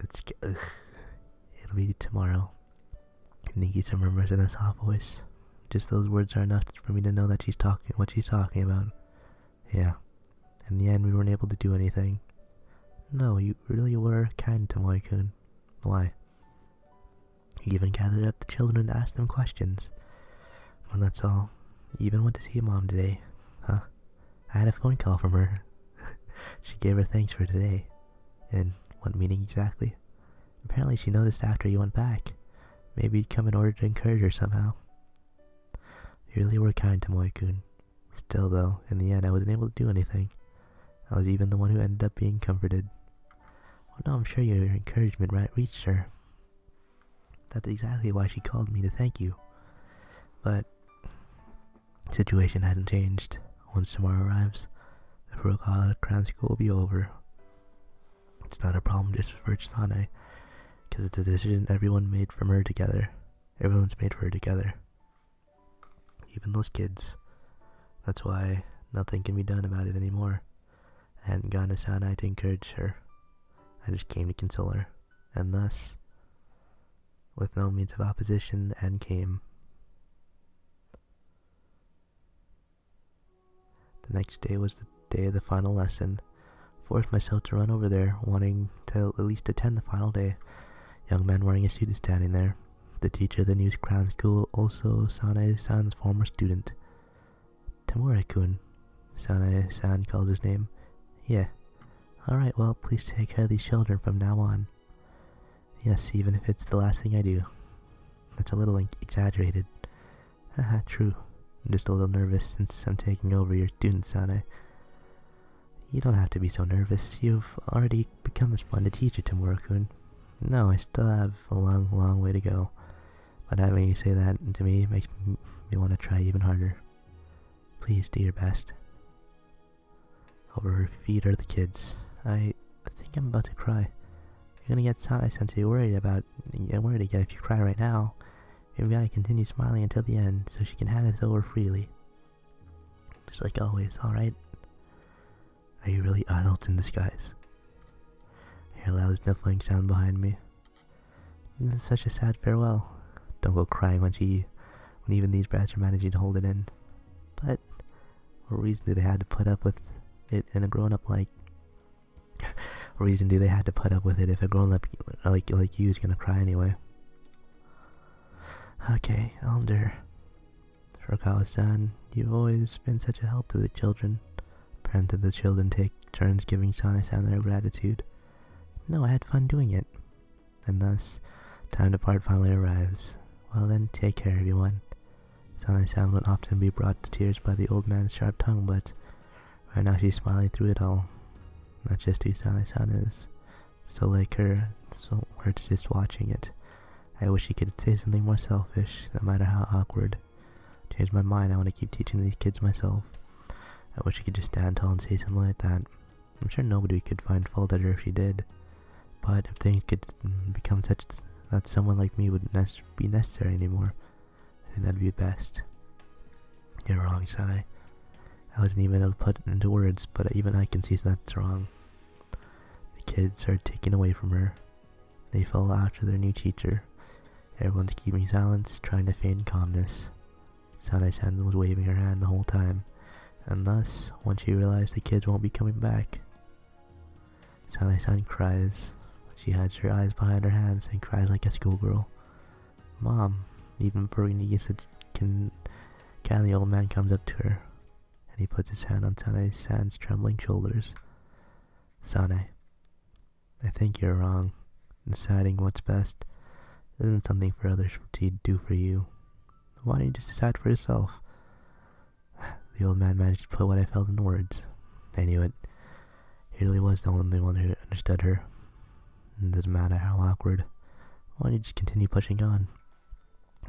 It'll be tomorrow. Nikita murmurs in a soft voice. Just those words are enough for me to know that what she's talking about. Yeah. In the end, we weren't able to do anything. No, you really were kind to Moikun. Why? You even gathered up the children to ask them questions. Well, that's all. You even went to see Mom today. Huh? I had a phone call from her. She gave her thanks for today. In what meeting exactly? Apparently she noticed after you went back. Maybe you'd come in order to encourage her somehow. You really were kind to Moikun. Still though, in the end I wasn't able to do anything. I was even the one who ended up being comforted. Well, no, I'm sure your encouragement reached her. That's exactly why she called me to thank you. But the situation hasn't changed. Once tomorrow arrives, the Furukawa Crown School will be over. It's not a problem just for Sane, because it's a decision everyone made from her together. Everyone's made for her together. Even those kids. That's why nothing can be done about it anymore. I hadn't gone to Sanai to encourage her. I just came to console her. And thus, with no means of opposition, the end came. The next day was the day of the final lesson. Forced myself to run over there, wanting to at least attend the final day. Young man wearing a suit is standing there. The teacher of the new crown school, also Sanae-san's former student. Tamura-kun. Sanae-san calls his name. Yeah. Alright, well, please take care of these children from now on. Yes, even if it's the last thing I do. That's a little exaggerated. Haha, true. I'm just a little nervous since I'm taking over your student, Sanae. You don't have to be so nervous. You've already become a splendid teacher, Tamura-kun. No, I still have a long, long way to go. But having you say that to me makes me want to try even harder. Please do your best. Over her feet are the kids. I think I'm about to cry. You're gonna get Sanae-sensei worried again if you cry right now. You've gotta continue smiling until the end so she can hand us over freely. Just like always, alright? Are you really adults in disguise? I hear a loud sniffling sound behind me. This is such a sad farewell. Don't go crying when even these brats are managing to hold it in. But what reason do they have to put up with it in a grown-up like? What reason do they have to put up with it if a grown-up like you is gonna cry anyway? Okay, I'll endure. Furukawa-san, you've always been such a help to the children. Parents of the children take turns giving Sanae-san their gratitude. No, I had fun doing it. And thus, time to part finally arrives. Well then, take care everyone. Sanae-san would often be brought to tears by the old man's sharp tongue, but right now she's smiling through it all. That's just who Sanae-san is. So like her, so hurts just watching it. I wish she could say something more selfish, no matter how awkward. Change my mind, I want to keep teaching these kids myself. I wish she could just stand tall and say something like that. I'm sure nobody could find fault at her if she did. But if things could become such that someone like me would be necessary anymore, I think that'd be best. You're wrong, Sanae. I wasn't even able to put it into words, but even I can see that's wrong. The kids are taken away from her. They follow after their new teacher. Everyone's keeping silence, trying to feign calmness. Sanae-san was waving her hand the whole time, and thus, once she realized the kids won't be coming back, Sanae-san cries. She hides her eyes behind her hands and cries like a schoolgirl. Mom, even before Ken, the old man comes up to her, and he puts his hand on Sanae-san's trembling shoulders. Sanae, I think you're wrong. Deciding what's best isn't something for others to do for you. Why don't you just decide for yourself? The old man managed to put what I felt in words. I knew it. He really was the only one who understood her. It doesn't matter how awkward. Why don't you just continue pushing on?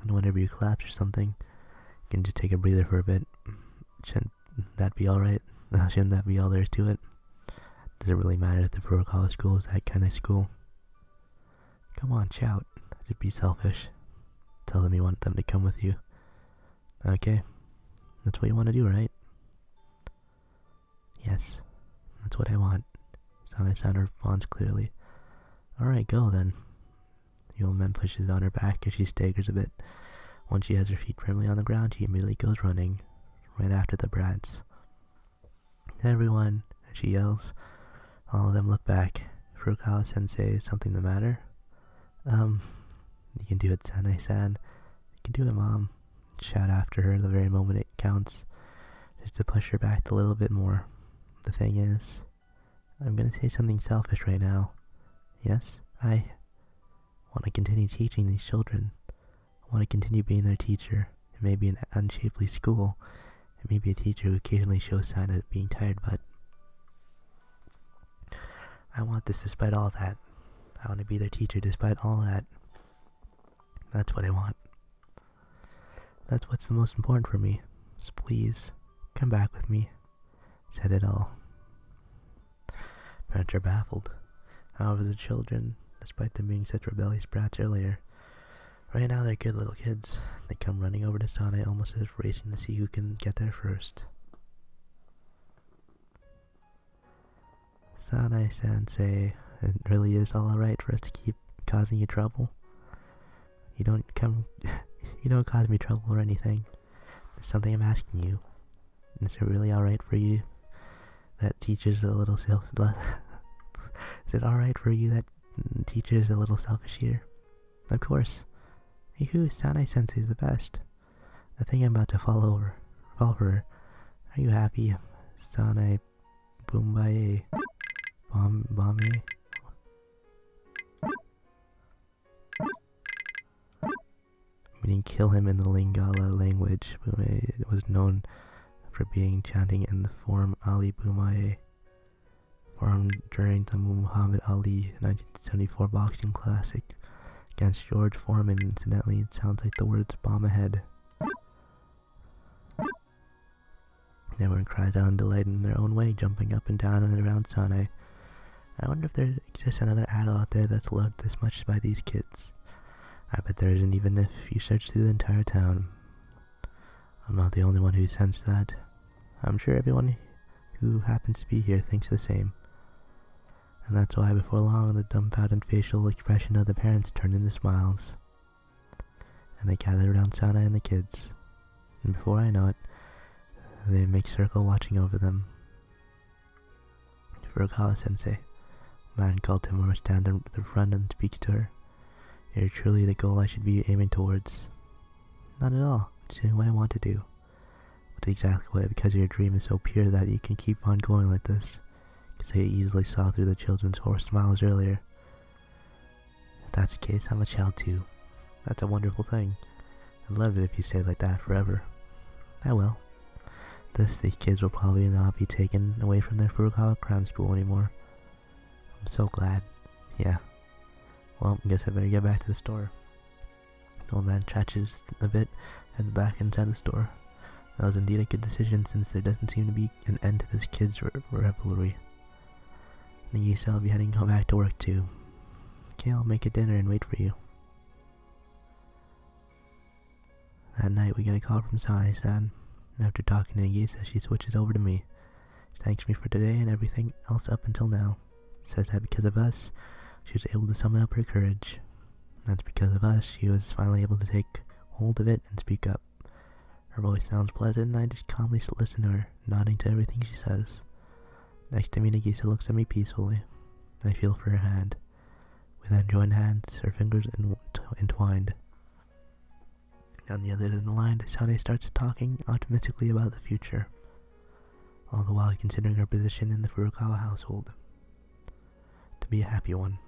And whenever you collapse or something, you can just take a breather for a bit. Shouldn't that be alright? Shouldn't that be all there is to it? Does it really matter if the Furukawa school is that kind of school? Come on, shout. Just be selfish. Tell them you want them to come with you. Okay. That's what you want to do, right? Yes. That's what I want. Sanae-san responds clearly. Alright, go then. The old man pushes on her back as she staggers a bit. Once she has her feet firmly on the ground, she immediately goes running, right after the brats. Everyone, she yells. All of them look back. Furukawa-sensei, is something the matter? You can do it, Sanae-san. You can do it, Mom. Shout after her the very moment it counts, just to push her back a little bit more. The thing is, I'm gonna say something selfish right now. Yes, I want to continue teaching these children. I want to continue being their teacher. It may be an unshapely school. It may be a teacher who occasionally shows signs of being tired, but I want this despite all that. I want to be their teacher despite all that. That's what I want. That's what's the most important for me. So please, come back with me. Said it all. Parents are baffled. However, the children, despite them being such rebellious brats earlier, right now they're good little kids. They come running over to Sanae almost as if racing to see who can get there first. Sanae-sensei, it really is all alright for us to keep causing you trouble. You don't cause me trouble or anything. It's something I'm asking you. Is it really alright for you that teacher's a little Is it alright for you that teacher's a little selfish here? Of course. Hey, Sanae-sensei is the best. I think I'm about to fall for her. Are you happy? Sanae Boombaye. Bomby. Meaning kill him in the Lingala language. Bumaye was known for being chanting in the form Ali Bumaye, formed during the Muhammad Ali 1974 boxing classic against George Foreman. Incidentally, it sounds like the words bomb ahead. Everyone cries out in delight in their own way, jumping up and down and around Sanae. I wonder if there exists another adult out there that's loved this much by these kids. I bet there isn't, even if you search through the entire town. I'm not the only one who sensed that. I'm sure everyone who happens to be here thinks the same. And that's why before long the dumbfounded facial expression of the parents turned into smiles. And they gathered around Sanae and the kids. And before I know it, they make circle watching over them. Furukawa-sensei, a man called Tamura stands at the front and speaks to her. You're truly the goal I should be aiming towards. Not at all. It's doing what I want to do. But exactly why? Because your dream is so pure that you can keep on going like this. Because I easily saw through the children's horse smiles earlier. If that's the case, I'm a child too. That's a wonderful thing. I'd love it if you stayed like that forever. I will. These kids will probably not be taken away from their Furukawa Crown School anymore. I'm so glad. Yeah. Well, I guess I better get back to the store. The old man stretches a bit, heads back inside the store. That was indeed a good decision, since there doesn't seem to be an end to this kid's revelry. Nagisa will be heading back to work too. Okay, I'll make a dinner and wait for you. That night we get a call from Sanae-san. After talking to Nagisa, she switches over to me. She thanks me for today and everything else up until now. Says that because of us, she was able to summon up her courage. That's because of us, she was finally able to take hold of it and speak up. Her voice sounds pleasant, and I just calmly listen to her, nodding to everything she says. Next to me, Nagisa looks at me peacefully. I feel for her hand. We then join hands, her fingers entwined. On the other end of the line, Sanae starts talking optimistically about the future, all the while considering her position in the Furukawa household to be a happy one.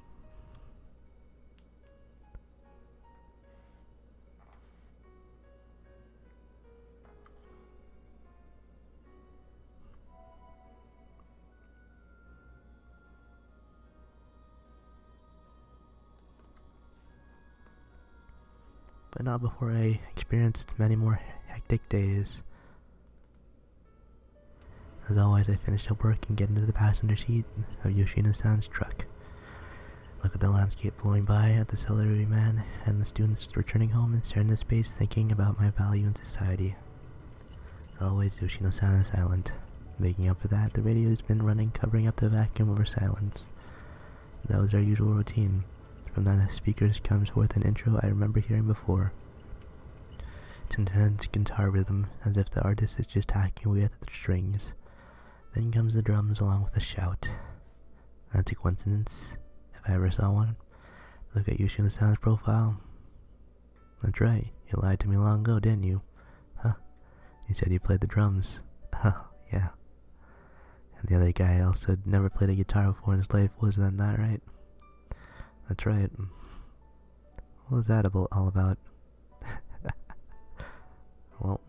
But not before I experienced many more hectic days. As always, I finish up work and get into the passenger seat of Yoshino-san's truck. Look at the landscape flowing by, at the salary man and the students returning home, and stare into space thinking about my value in society. As always, Yoshino-san is silent. Making up for that, the radio has been running, covering up the vacuum of her silence. that was our usual routine. From that, the speakers comes forth an intro I remember hearing before. It's intense guitar rhythm, as if the artist is just hacking away at the strings. Then comes the drums along with a shout. That's a coincidence, if I ever saw one. Look at Yoshino-san's profile. That's right, you lied to me long ago, didn't you? Huh? You said you played the drums. Huh, yeah. And the other guy also never played a guitar before in his life, wasn't that right? That's right. What was that all about? Well...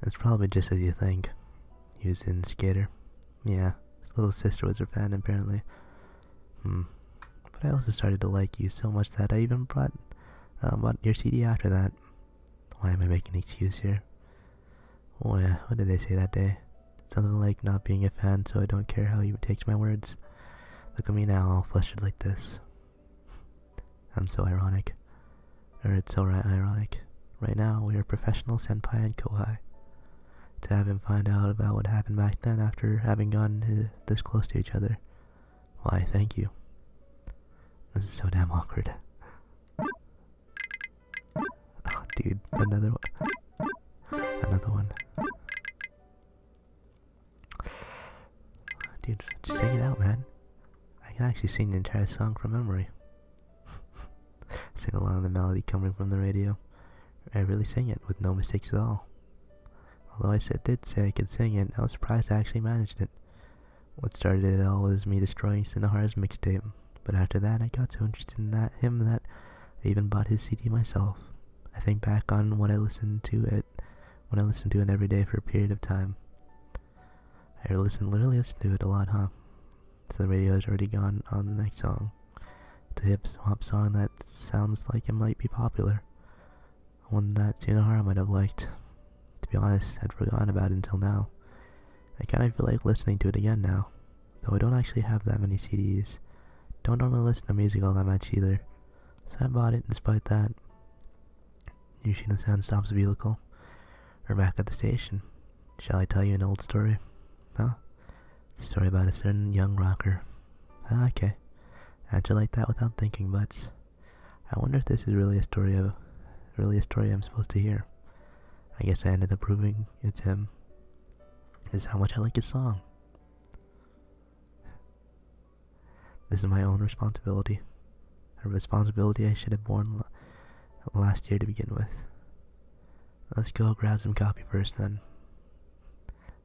It's probably just as you think. He was in Skater. Yeah, his little sister was her fan apparently. But I also started to like you so much that I even bought your CD after that. Why am I making an excuse here? Oh yeah, what did I say that day? Something like not being a fan, so I don't care how he takes my words. Look at me now, all flustered like this. I'm so ironic. Or it's so ironic. Right now, we are professional senpai and kohai. To have him find out about what happened back then after having gotten this close to each other. Why, thank you. This is so damn awkward. Oh, dude, another one. Another one. Dude, just sing it out, man. I can actually sing the entire song from memory. Sing along the melody coming from the radio. I really sang it with no mistakes at all. Although I did say I could sing it, I was surprised I actually managed it. What started it all was me destroying Sinohara's mixtape, but after that I got so interested in him that I even bought his CD myself. I think back on when I listened to it every day for a period of time. I literally listened to it a lot, huh? So the radio has already gone on the next song. It's a hip-hop song that sounds like it might be popular. One that Sinohara might have liked. To be honest, I'd forgotten about it until now. I kind of feel like listening to it again now, though I don't actually have that many CDs. Don't normally listen to music all that much either, so I bought it despite that. Yoshino-san stops the vehicle. We're back at the station. Shall I tell you an old story? Huh? It's a story about a certain young rocker. Okay. Answer like that without thinking, but I wonder if this is really a story I'm supposed to hear. I guess I ended up proving it's him. This is how much I like his song. This is my own responsibility. A responsibility I should have borne last year to begin with. Let's go grab some coffee first then,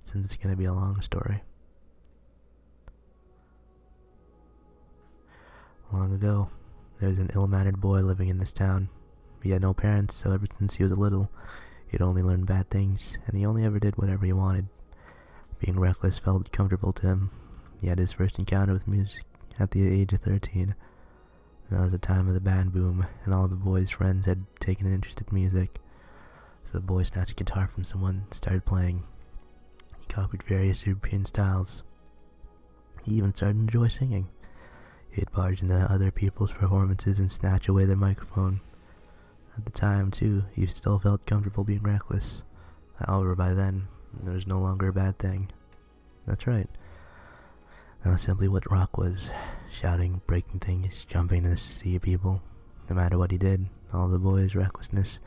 since it's gonna be a long story. Long ago, there was an ill-mannered boy living in this town. He had no parents, so ever since he was little, he'd only learned bad things, and he only ever did whatever he wanted. Being reckless felt comfortable to him. He had his first encounter with music at the age of 13. That was the time of the band boom, and all the boy's friends had taken an interest in music. So the boy snatched a guitar from someone and started playing. He copied various European styles. He even started to enjoy singing. He'd barge into other people's performances and snatch away their microphone. At the time, too, he still felt comfortable being reckless. However, by then, there was no longer a bad thing. That's right. That was simply what rock was. Shouting, breaking things, jumping in a sea of people. No matter what he did, all the boy's recklessness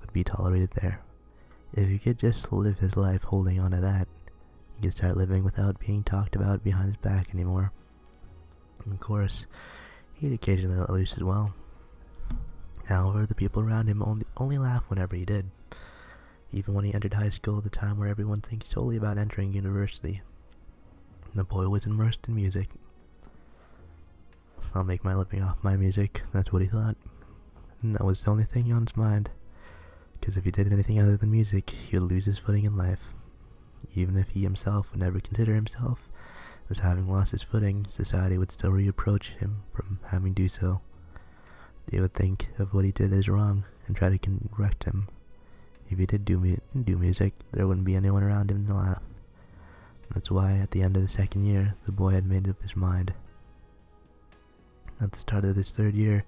would be tolerated there. If he could just live his life holding on to that, he could start living without being talked about behind his back anymore. And of course, he'd occasionally let loose as well. However, the people around him only laughed whenever he did. Even when he entered high school, the time where everyone thinks solely about entering university. The boy was immersed in music. I'll make my living off my music, that's what he thought. And that was the only thing on his mind. Because if he did anything other than music, he would lose his footing in life. Even if he himself would never consider himself as having lost his footing, society would still reproach him from having do so. They would think of what he did as wrong and try to correct him. If he did do music, there wouldn't be anyone around him to laugh. That's why, at the end of the second year, the boy had made up his mind. At the start of this third year,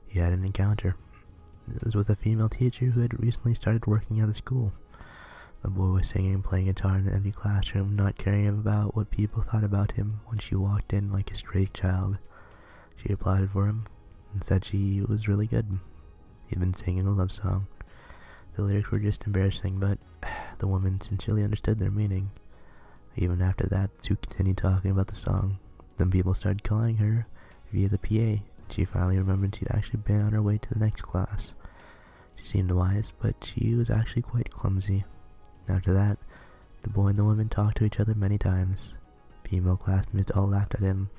he had an encounter. It was with a female teacher who had recently started working at the school. The boy was singing and playing guitar in an empty classroom, not caring about what people thought about him. When she walked in like a stray child, she applauded for him and said she was really good. He'd been singing a love song. The lyrics were just embarrassing, but the woman sincerely understood their meaning. Even after that, Sue continued talking about the song. Then people started calling her via the PA. She finally remembered she'd actually been on her way to the next class. She seemed wise, but she was actually quite clumsy. After that, the boy and the woman talked to each other many times. Female classmates all laughed at him,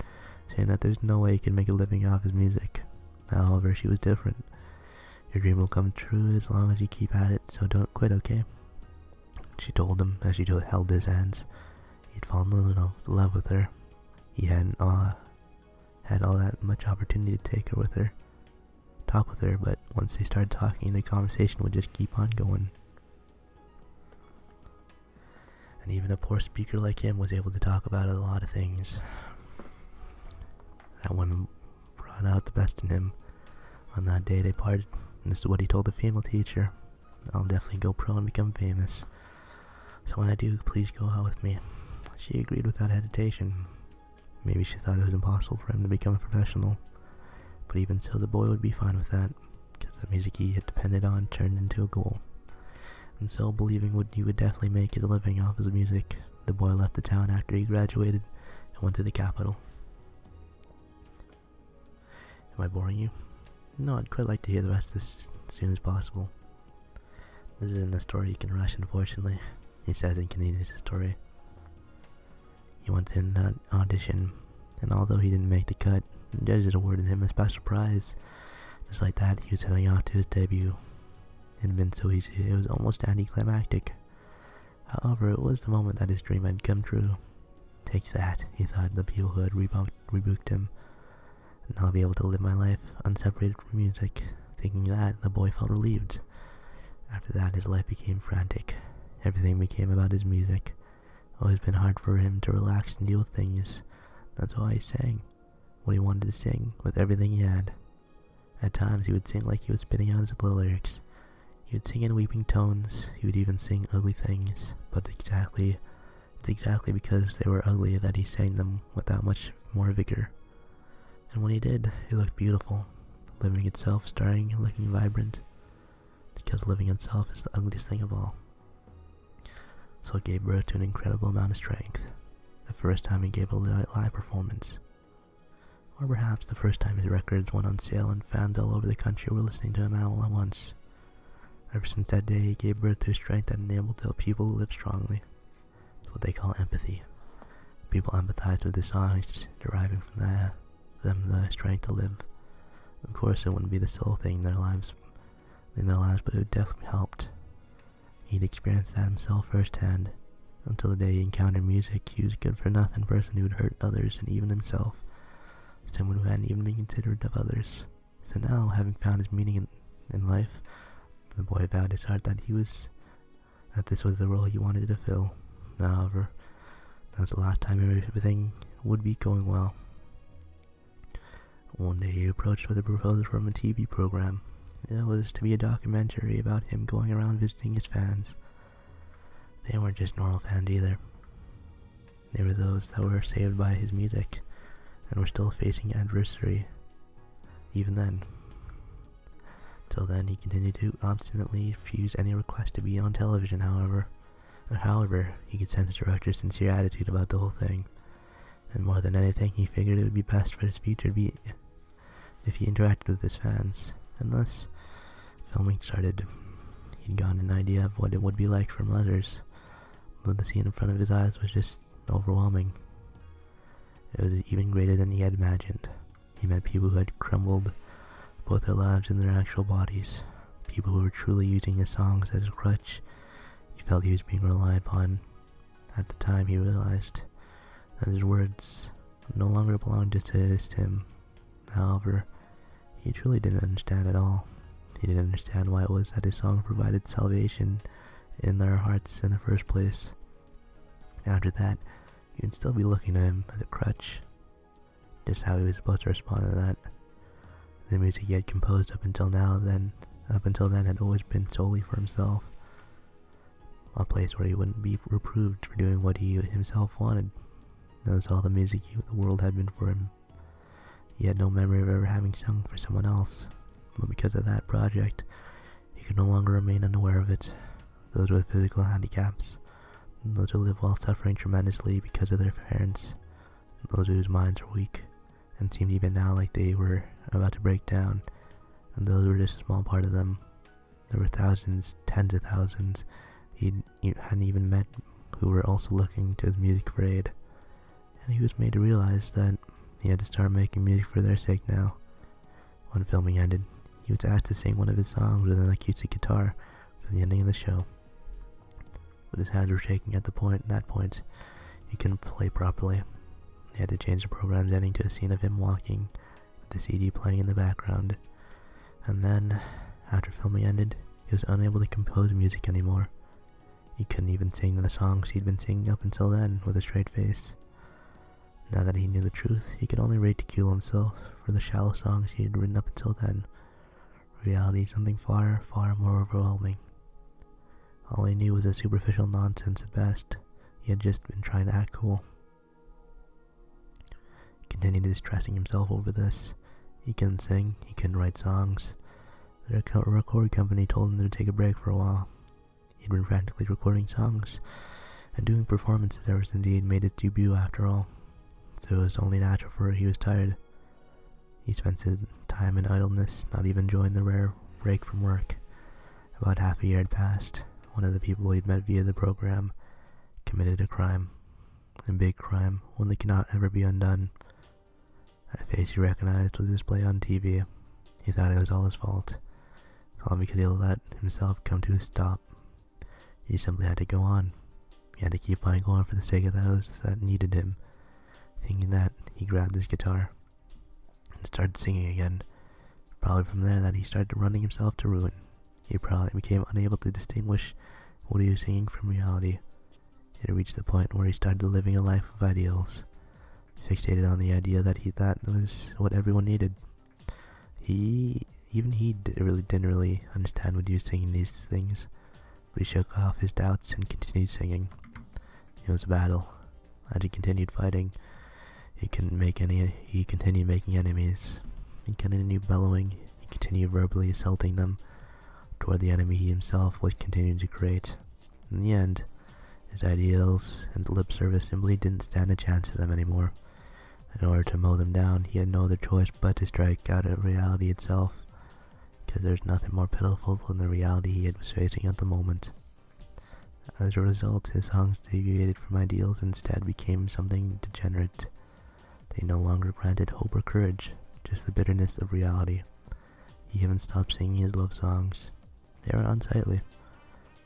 saying that there's no way he could make a living off his music. However, she was different. Your dream will come true as long as you keep at it, so don't quit, okay? She told him as she held his hands. He'd fallen in love with her. He hadn't had all that much opportunity to talk with her, but once they started talking, the conversation would just keep on going. And even a poor speaker like him was able to talk about a lot of things. That woman brought out the best in him. On that day they parted, and this is what he told the female teacher. I'll definitely go pro and become famous. So when I do, please go out with me. She agreed without hesitation. Maybe she thought it was impossible for him to become a professional. But even so, the boy would be fine with that, because the music he had depended on turned into a goal. And so, believing he would definitely make his living off his music, the boy left the town after he graduated and went to the capital. Am I boring you? No, I'd quite like to hear the rest as soon as possible. This isn't a story you can rush, unfortunately, he says and continues his story. He went in an audition, and although he didn't make the cut, the judges awarded him a special prize. Just like that, he was heading off to his debut. It had been so easy, it was almost anticlimactic. However, it was the moment that his dream had come true. Take that, he thought, the people who had rebuked him. And I'll be able to live my life unseparated from music. Thinking that, the boy felt relieved. After that, his life became frantic. Everything became about his music. It always been hard for him to relax and deal with things. That's why he sang what he wanted to sing with everything he had. At times, he would sing like he was spitting out his lyrics. He would sing in weeping tones. He would even sing ugly things. But it's exactly because they were ugly that he sang them with that much more vigor. And when he did, it looked beautiful. Living itself, starring and looking vibrant. Because living itself is the ugliest thing of all. So it gave birth to an incredible amount of strength. The first time he gave a live performance. Or perhaps the first time his records went on sale and fans all over the country were listening to him all at once. Ever since that day, he gave birth to a strength that enabled to help people live strongly. It's what they call empathy. People empathize with the songs, deriving from them the strength to live. Of course, it wouldn't be the sole thing in their lives, but it definitely helped. He'd experienced that himself firsthand. Until the day he encountered music, he was a good-for-nothing person who would hurt others and even himself. Someone who hadn't even been considerate of others. So now, having found his meaning in life, the boy vowed his heart that this was the role he wanted to fill. However, that was the last time everything would be going well. One day he approached with a proposal from a TV program. It was to be a documentary about him going around visiting his fans. They weren't just normal fans either. They were those that were saved by his music and were still facing adversity. Even then. Till then, he continued to obstinately refuse any request to be on television, however, he could sense the director's sincere attitude about the whole thing. And more than anything, he figured it would be best for his future to be if he interacted with his fans. And thus, filming started. He'd gotten an idea of what it would be like from letters, but the scene in front of his eyes was just overwhelming. It was even greater than he had imagined. He met people who had crumbled both their lives and their actual bodies. People who were truly using his songs as a crutch. He felt he was being relied upon. At the time, he realized that his words no longer belonged to him. However, he truly didn't understand at all. He didn't understand why it was that his song provided salvation in their hearts in the first place. After that, you'd still be looking at him as a crutch. Just how he was supposed to respond to that. The music he had composed up until now then up until then, had always been solely for himself. A place where he wouldn't be reproved for doing what he himself wanted. That was all the music the world had been for him. He had no memory of ever having sung for someone else, but because of that project, he could no longer remain unaware of it. Those with physical handicaps, those who live while suffering tremendously because of their parents, those whose minds are weak, and seemed even now like they were about to break down, and those were just a small part of them. There were thousands, tens of thousands, he hadn't even met, who were also looking to his music for aid, and he was made to realize that he had to start making music for their sake now. When filming ended, he was asked to sing one of his songs with an acoustic guitar for the ending of the show. But his hands were shaking at that point, he couldn't play properly. They had to change the program's ending to a scene of him walking, with the CD playing in the background. And then, after filming ended, he was unable to compose music anymore. He couldn't even sing the songs he'd been singing up until then with a straight face. Now that he knew the truth, he could only ridicule himself for the shallow songs he had written up until then. Reality is something far, far more overwhelming. All he knew was a superficial nonsense at best. He had just been trying to act cool. He continued distressing himself over this. He couldn't sing, he couldn't write songs. The record company told him to take a break for a while. He'd been frantically recording songs and doing performances ever since he had made his debut after all. So it was only natural for he was tired. He spent his time in idleness, not even enjoying the rare break from work. About half a year had passed. One of the people he'd met via the program committed a crime. A big crime, one that cannot ever be undone. A face he recognized was displayed on TV. He thought it was all his fault. All because he let himself come to a stop. He simply had to go on. He had to keep on going for the sake of those that needed him. Thinking that, he grabbed his guitar and started singing again. Probably from there that he started running himself to ruin. He probably became unable to distinguish what he was singing from reality. He had reached the point where he started living a life of ideals, fixated on the idea that he thought was what everyone needed. Even he didn't really understand what he was singing these things, but he shook off his doubts and continued singing. It was a battle. As he continued fighting, he continued making enemies. He continued bellowing. He continued verbally assaulting them toward the enemy he himself was continuing to create. In the end, his ideals and lip service simply didn't stand a chance to them anymore. In order to mow them down, he had no other choice but to strike out at reality itself, because there's nothing more pitiful than the reality he was facing at the moment. As a result, his songs deviated from ideals and instead became something degenerate. They no longer granted hope or courage, just the bitterness of reality. He even stopped singing his love songs. They were unsightly.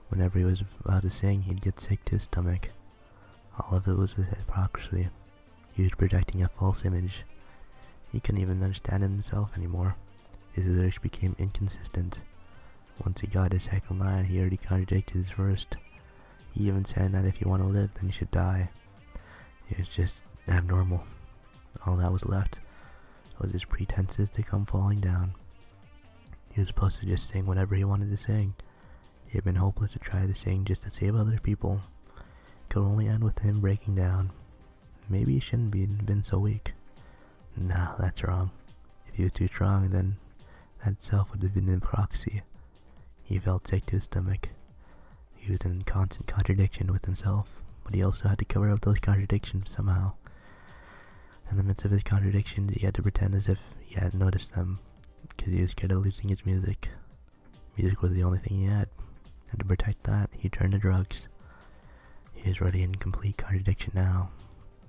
Whenever he was about to sing, he'd get sick to his stomach. All of it was hypocrisy. He was projecting a false image. He couldn't even understand himself anymore. His lyrics became inconsistent. Once he got his second line, he already contradicted his first. He even said that if you want to live, then you should die. It was just abnormal. All that was left was his pretenses to come falling down. He was supposed to just sing whatever he wanted to sing. It had been hopeless to try to sing just to save other people. It could only end with him breaking down. Maybe he shouldn't have been so weak. No, that's wrong. If he was too strong, then that itself would have been a proxy. He felt sick to his stomach. He was in constant contradiction with himself, but he also had to cover up those contradictions somehow. In the midst of his contradictions, he had to pretend as if he hadn't noticed them, because he was scared of losing his music. Music was the only thing he had, and to protect that, he turned to drugs. He was already in complete contradiction now.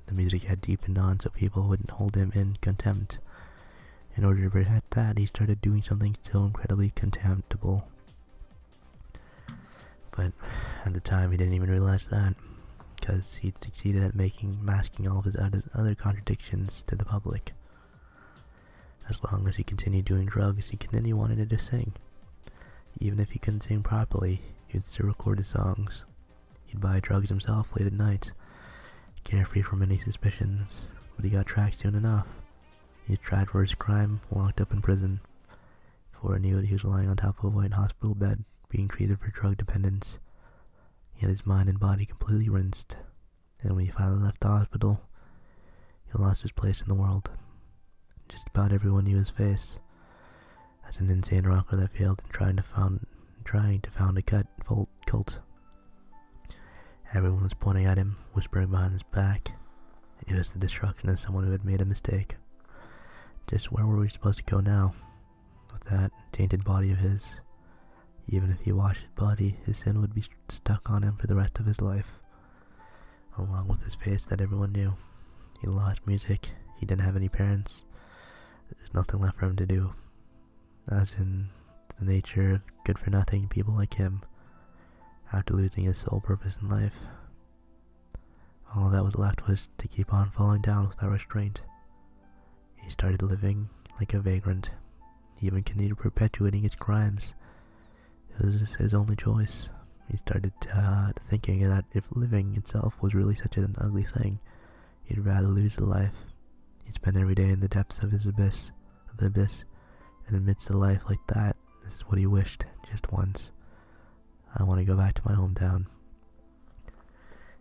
The music had deepened on so people wouldn't hold him in contempt. In order to protect that, he started doing something still incredibly contemptible. But at the time, he didn't even realize that, because he'd succeeded at masking all of his other contradictions to the public. As long as he continued doing drugs, he continued wanting to sing. Even if he couldn't sing properly, he'd still record his songs. He'd buy drugs himself late at night, carefree from any suspicions, but he got tracked soon enough. He had tried for his crime, locked up in prison. Before I knew it, he was lying on top of a white hospital bed, being treated for drug dependence. He had his mind and body completely rinsed, and when he finally left the hospital, he lost his place in the world. Just about everyone knew his face as an insane rocker that failed in trying to found a cult. Everyone was pointing at him, whispering behind his back. It was the destruction of someone who had made a mistake. Just where were we supposed to go now? With that tainted body of his. Even if he washed his body, his sin would be stuck on him for the rest of his life. Along with his face that everyone knew. He lost music, he didn't have any parents. There's nothing left for him to do. As in the nature of good-for-nothing people like him, after losing his sole purpose in life. All that was left was to keep on falling down without restraint. He started living like a vagrant. He even continued perpetuating his crimes. It was his only choice. He started thinking that if living itself was really such an ugly thing, he'd rather lose a life. He'd spend every day in the depths of the abyss, and amidst a life like that, this is what he wished, just once. I want to go back to my hometown.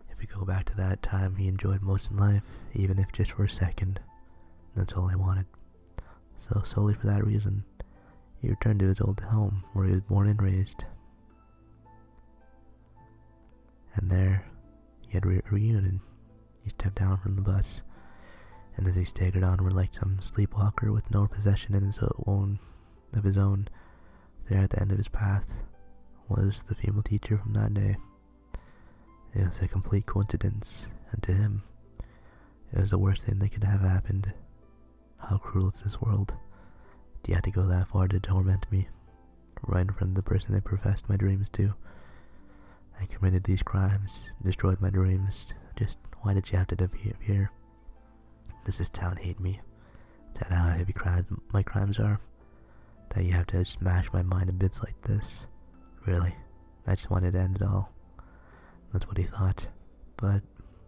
If we go back to that time he enjoyed most in life, even if just for a second, that's all he wanted. So solely for that reason, he returned to his old home where he was born and raised. And there, he had a reunion. He stepped down from the bus, and as he staggered onward like some sleepwalker with no possession of his own, there at the end of his path was the female teacher from that day. It was a complete coincidence, and to him, it was the worst thing that could have happened. How cruel is this world? Do you have to go that far to torment me? Right in front of the person I professed my dreams to. I committed these crimes, destroyed my dreams. Just why did you have to appear? Does this town hate me? Is that how heavy my crimes are? That you have to smash my mind in bits like this? Really? I just wanted to end it all. That's what he thought. But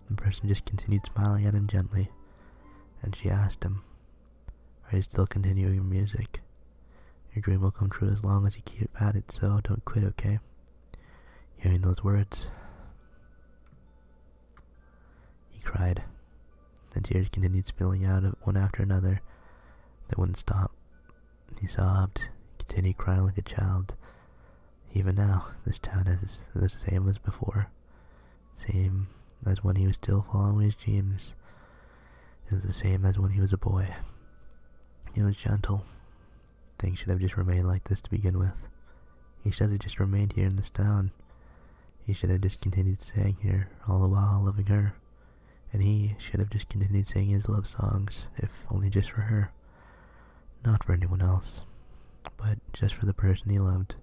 the person just continued smiling at him gently. And she asked him, "Are you still continuing your music? Your dream will come true as long as you keep at it, so don't quit, okay?" Hearing those words, he cried. The tears continued spilling out one after another. They wouldn't stop. He sobbed, continued crying like a child. Even now, this town is the same as before. Same as when he was still following his dreams. It was the same as when he was a boy. He was gentle. Things should have just remained like this to begin with. He should have just remained here in this town. He should have just continued staying here, all the while loving her. And he should have just continued singing his love songs, if only just for her. Not for anyone else, but just for the person he loved.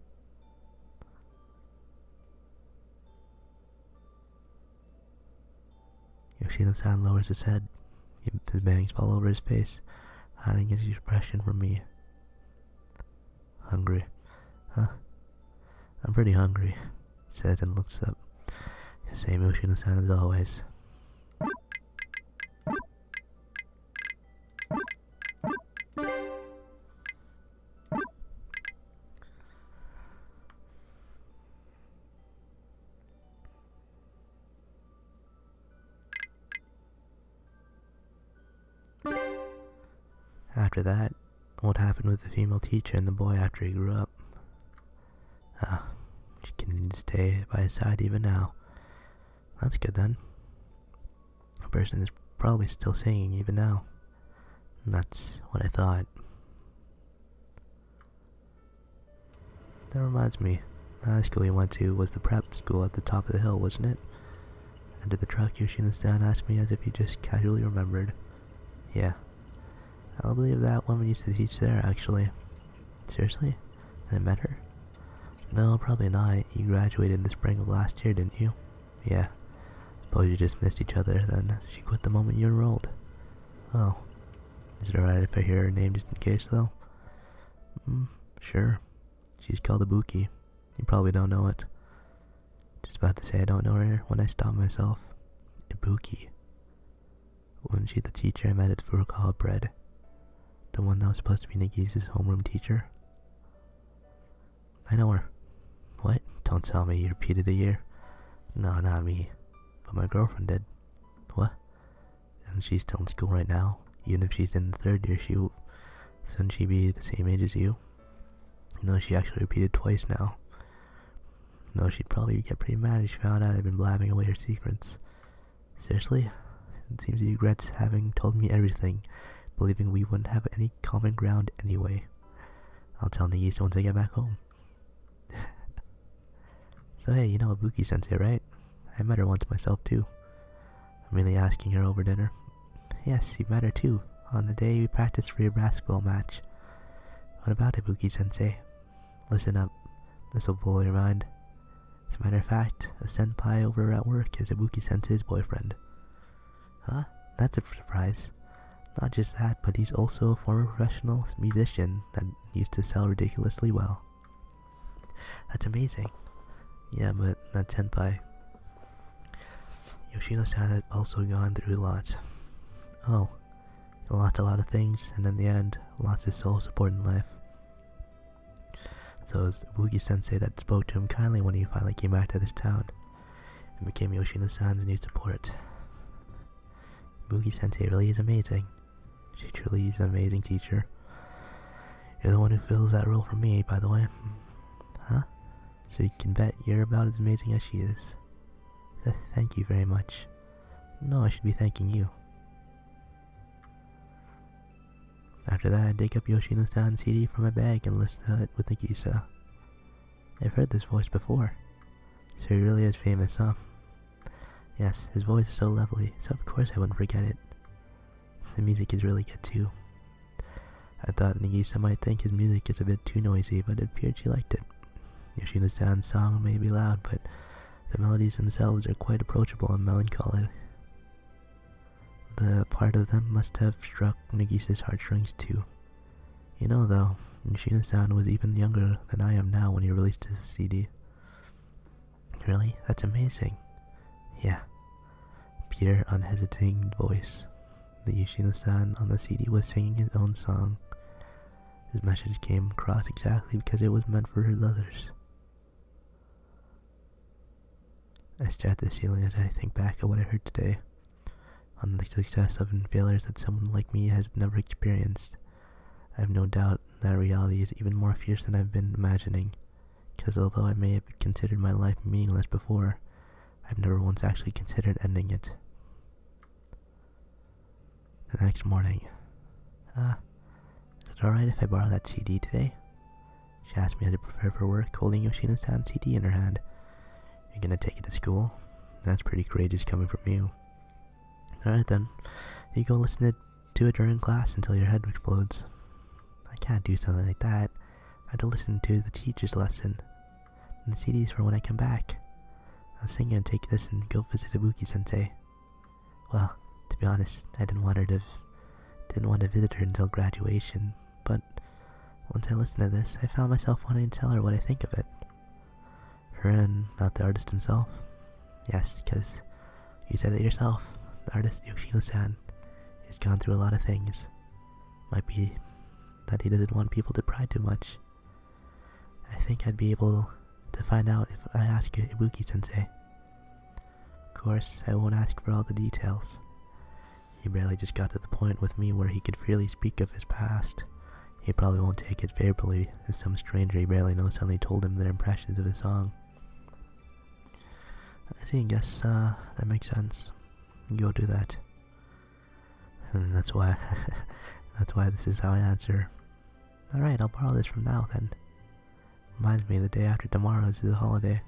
Yoshino-san lowers his head. His bangs fall over his face, hiding his expression from me. Hungry. Huh? I'm pretty hungry, he says and looks up. The same Yoshino-san as always. After that, what happened with the female teacher and the boy after he grew up? She continued to stay by his side even now. That's good then. A person is probably still singing even now. And that's what I thought. That reminds me, the high school he went to was the prep school at the top of the hill, wasn't it? Under the truck, Yoshino-san asked me as if he just casually remembered. Yeah. I don't believe that woman used to teach there, actually. Seriously? And I met her? No, probably not. You graduated in the spring of last year, didn't you? Yeah. Suppose you just missed each other, then. She quit the moment you enrolled. Oh. Is it alright if I hear her name just in case, though? Sure. She's called Ibuki. You probably don't know it. Just about to say I don't know her when I stop myself. Ibuki. Wasn't she the teacher I met at Furukawa Bread? The one that was supposed to be Nagisa's homeroom teacher? I know her. What? Don't tell me you repeated a year. No, not me. But my girlfriend did. What? And she's still in school right now. Even if she's in the 3rd year, shouldn't she be the same age as you? No, she actually repeated twice now. No, she'd probably get pretty mad if she found out I'd been blabbing away her secrets. Seriously? It seems he regrets having told me everything, believing we wouldn't have any common ground anyway. I'll tell Nagisa once I get back home. So hey, you know Ibuki-sensei, right? I met her once myself too. I'm really asking her over dinner. Yes, you met her too, on the day we practiced for your basketball match. What about Ibuki-sensei? Listen up, this'll blow your mind. As a matter of fact, a senpai over at work is Ibuki-sensei's boyfriend. Huh? That's a surprise. Not just that, but he's also a former professional musician that used to sell ridiculously well. That's amazing. Yeah, but that senpai. Yoshino-san has also gone through a lot. Oh, he lost a lot of things, and in the end, lost his sole support in life. So it was Ibuki-sensei that spoke to him kindly when he finally came back to this town, and became Yoshino-san's new support. Ibuki-sensei really is amazing. She truly is an amazing teacher. You're the one who fills that role for me, by the way. Huh? So you can bet you're about as amazing as she is. Thank you very much. No, I should be thanking you. After that, I dig up Yoshino-san's CD from my bag and listen to it with Nagisa. I've heard this voice before. So he really is famous, huh? Yes, his voice is so lovely, so of course I wouldn't forget it. The music is really good too. I thought Nagisa might think his music is a bit too noisy, but it appeared she liked it. Yoshino-san's song may be loud, but the melodies themselves are quite approachable and melancholy. The part of them must have struck Nagisa's heartstrings too. You know though, Yoshino-san was even younger than I am now when he released his CD. Really? That's amazing. Yeah. Pure, unhesitating voice. The Yoshino-san on the CD was singing his own song. His message came across exactly because it was meant for his others. I stare at the ceiling as I think back at what I heard today, on the success and failures that someone like me has never experienced. I have no doubt that reality is even more fierce than I've been imagining, because although I may have considered my life meaningless before, I've never once actually considered ending it. The next morning, is it alright if I borrow that CD today? She asked me as I prepared for work, holding Yoshino-san's CD in her hand. You're gonna take it to school? That's pretty courageous coming from you. Alright then, you go listen to it during class until your head explodes. I can't do something like that. I have to listen to the teacher's lesson. And the CD's for when I come back. I was thinking I'd take this and go visit Ibuki-sensei. Well, to be honest, I didn't want to visit her until graduation, but once I listened to this, I found myself wanting to tell her what I think of it. Her and not the artist himself. Yes, because you said it yourself. The artist Yoshino-san has gone through a lot of things. Might be that he doesn't want people to pry too much. I think I'd be able to find out if I ask Ibuki-sensei. Of course, I won't ask for all the details. He barely just got to the point with me where he could freely speak of his past. He probably won't take it favorably if some stranger he barely knows suddenly told him their impressions of his song. I guess that makes sense. Go do that. And that's why this is how I answer. Alright, I'll borrow this from now then. Reminds me the day after tomorrow is a holiday.